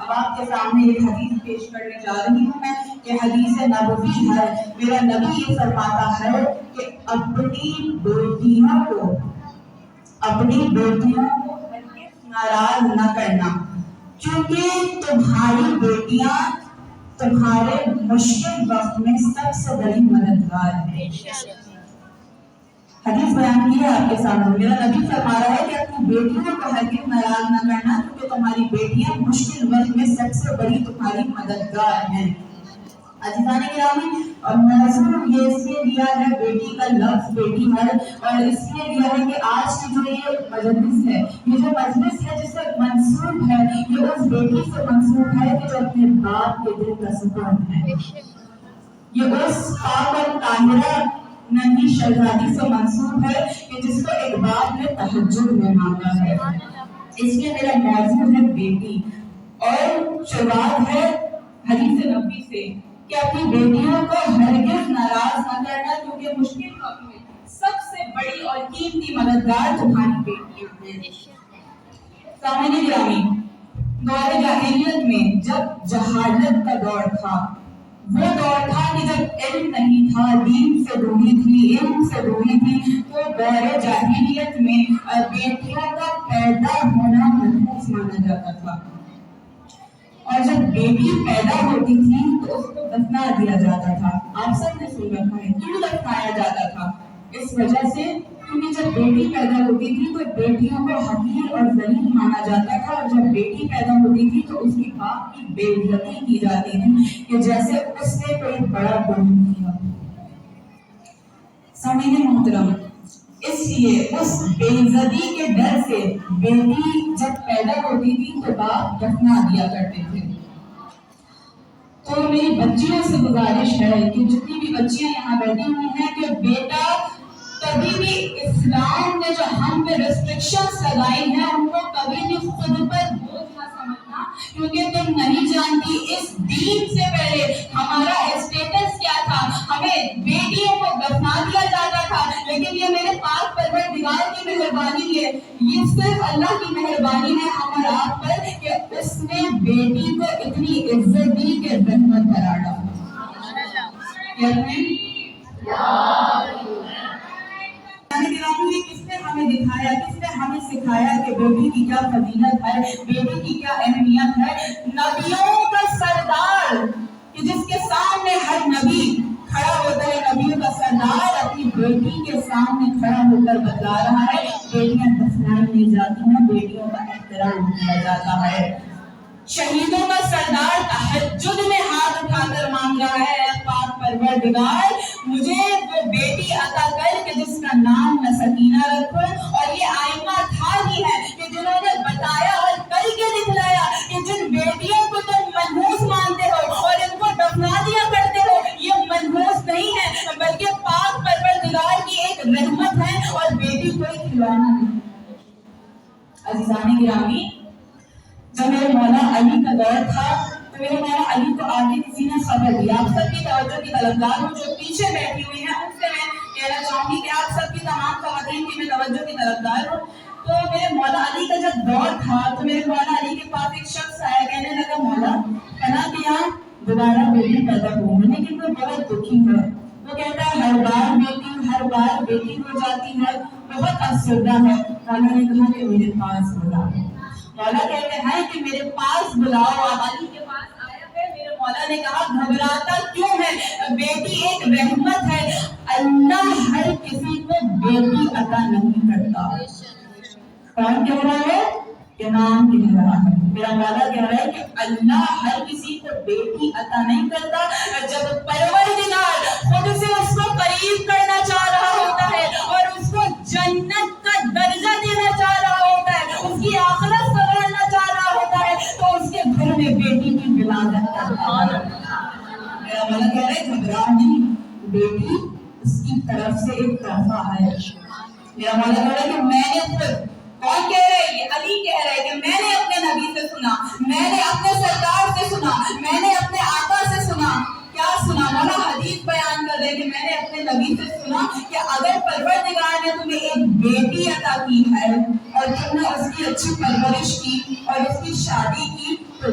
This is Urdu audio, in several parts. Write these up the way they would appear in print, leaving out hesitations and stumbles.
اب آپ کے سامنے ایک حدیث پیش کرنے جا رہی ہوں میں کہ حدیث نبوی ہے. میرا نبی یہ فرماتا ہے کہ اپنی بیٹیوں کو ناراض نہ کرنا، کیونکہ تمہاری بیٹیاں تمہارے مشکل وقت میں سب سے بڑی مددگار ہے. حدیث بیان کی ہے آپ کے سامنے. میرا نبی فرما رہا ہے کہ اپنی بیٹیوں کو ہرگز ناراض نہ کرنا، کیونکہ تمہاری بیٹیاں مشکل وقت میں سب سے بڑی تمہاری مددگار ہیں. عزیزان گرامی، اور موضوع یہ اس لیے لیا ہے، بیٹی کا لفظ بیٹی ہے، اور اس لیے لیا ہے کہ آج کی جو یہ مجلس ہے، یہ جو مجلس ہے جس سے منسوب ہے، یہ اس بیٹی سے منسوب ہے کہ جو اپنے باپ کے دل کا سکون ہے. یہ اس پاک اور طاہرہ ننھی شہزادی سے منسوب ہے کہ جس کو ایک باپ نے تہجد میں مانگا ہے. اس لیے میرا موضوع ہے بیٹی، اور شروعات ہے حدیث نبوی سے کہ اپنی بیٹیوں کو ہرگز ناراض نہ کرنا، کیونکہ مشکل وقت میں سب سے بڑی اور قیمتی مددگار تمہاری بیٹیاں ہیں. سامعین گرامی، دور جاہلیت میں جب جہالت کا دور تھا، وہ دور تھا کہ جب علم نہیں تھا، دین سے دوری تھی، علم سے دوری تھی، تو دور جاہلیت میں بیٹیوں کا پیدا ہونا محفوظ مانا جاتا تھا. اور جب بیٹی پیدا ہوتی تھی تو اس کو دفنا دیا جاتا تھا. آپ سب نے سن رکھا ہے کیوں دفنایا جاتا تھا؟ اس وجہ سے کیونکہ جب بیٹی پیدا ہوتی تھی تو بیٹیوں کو حقیر اور ذلیل مانا جاتا تھا، اور جب بیٹی پیدا ہوتی تھی تو اس کی باپ کی بے عزتی کی جاتی تھی کہ جیسے اس نے کوئی بڑا جرم کیا. سامعین محترم، اس لیے اس بے عزتی کے ڈر سے بیٹی جب پیدا ہوتی تھی تو باپ دفنا دیا کرتے تھے. تو میری بچیوں سے گزارش ہے کہ جتنی بھی بچیاں یہاں بیٹھی ہوئی ہیں کہ بیٹا کبھی بھی اسلام نے جو ہم پہ ریسٹرکشنز لگائی ہیں ان کو کبھی بھی خود پر بوجھ نہ سمجھنا، کیونکہ تم نہیں جانتی اس دین سے پہلے ہمارا اسٹیٹس کیا تھا. ہمیں بیٹیوں کو دفنا دیا جاتا تھا، لیکن یہ میرے پاک پروردگار کی مہربانی ہے، یہ صرف اللہ کی مہربانی ہے ہم اور آپ پر کہ اس نے بیٹی کو اتنی عزت دی کہ رحمت قرار ڈالا. کس نے ہمیں دکھایا، کس نے ہمیں سکھایا کہ بیٹی کی کیا فضیلت ہے، بیٹی کی کیا اہمیت ہے؟ نبیوں کا سردار کہ جس کے سامنے ہر نبی کھڑا ہوتا ہے، نبیوں کا سردار اپنی بیٹی کے سامنے کھڑا ہو کر بتلا رہا ہے بیٹیاں دفنائی نہیں جاتی ہیں، بیٹیوں کا احترام کیا جاتا ہے. شہیدوں کا سردار تہجد میں ہاتھ اٹھا کر مانگ رہا ہے، اے پاک پروردگار مجھے وہ بیٹی عطا کر کہ جس کا نام میں سکینہ رکھوں. اور یہ آئمہ تھا ہی ہے کہ جنہوں نے بتایا اور کر کے دکھلایا کہ جن بیٹیوں کو تم منحوس مانتے ہو اور ان کو دفنا دیا کرتے ہو، یہ منحوس نہیں ہے بلکہ پاک پروردگار کی ایک رحمت ہے، اور بیٹی کوئی کھلوانا نہیں. عزیزان گرامی، جب میرے مولا علی کا دور تھا تو میرے مولا علی کو آگے کسی نے خبر دی. آپ سب کی توجہ کی طلبگار ہوں، جو پیچھے بیٹھی ہوئی ہیں ان سے میں کہنا چاہوں گی کہ آپ سب کی تمام خواتین کی میں توجہ کی طلبگار ہوں. تو میرے مولا علی کا جب دور تھا تو میرے مولا علی کے پاس ایک شخص آیا، کہنے لگا مولا کہنا کہ یہاں دوبارہ بیٹی پیدا ہوئی، لیکن وہ بہت دکھی ہے. وہ کہتا ہے ہر بار بیٹی ہو جاتی ہے، بہت افسردہ ہے. مولا نے کہا کہ میرے پاس بلاؤ. مولا کہتے ہیں کہ میرے پاس بلاؤ. آپ علی کے پاس آیا ہے. میرے مولا نے کہا گھبراتا کیوں ہے، بیٹی ایک رحمت ہے، اللہ ہر کسی کو بیٹی عطا نہیں کرتا. کون کہہ رہا ہے؟ امام کہہ رہا ہے. میرا مولا کہہ رہا ہے کہ اللہ ہر کسی کو بیٹی عطا نہیں کرتا. جب پروردگار خود سے اس کو قریب کرنا چاہ رہا ہوتا ہے اور اس کو جنت کا درجہ دینا چاہ رہا ہوتا ہے، اس کی آخرت سنوارنا چاہ رہا ہوتا ہے، تو اس کے گھر میں بیٹی کی ولادت کرتا ہے. میرا مولا کہہ رہا ہے گھبرا نہیں، بیٹی اس کی طرف سے ایک تحفہ ہے. میرا مولا کہہ رہا ہے کہ میں نے خود، کون کہہ رہا ہے؟ یہ علی کہہ رہا ہے کہ میں نے اپنے نبی سے سنا، میں نے اپنے سرکار سے سنا، میں نے اپنے آقا سے سنا. کیا سنا؟ مولا حدیث بیان کر رہے کہ میں نے اپنے نبی سے سنا کہ اگر پروردگار نے تمہیں ایک بیٹی عطا کی ہے اور تم نے اس کی اچھی پرورش کی اور اس کی شادی کی تو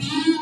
3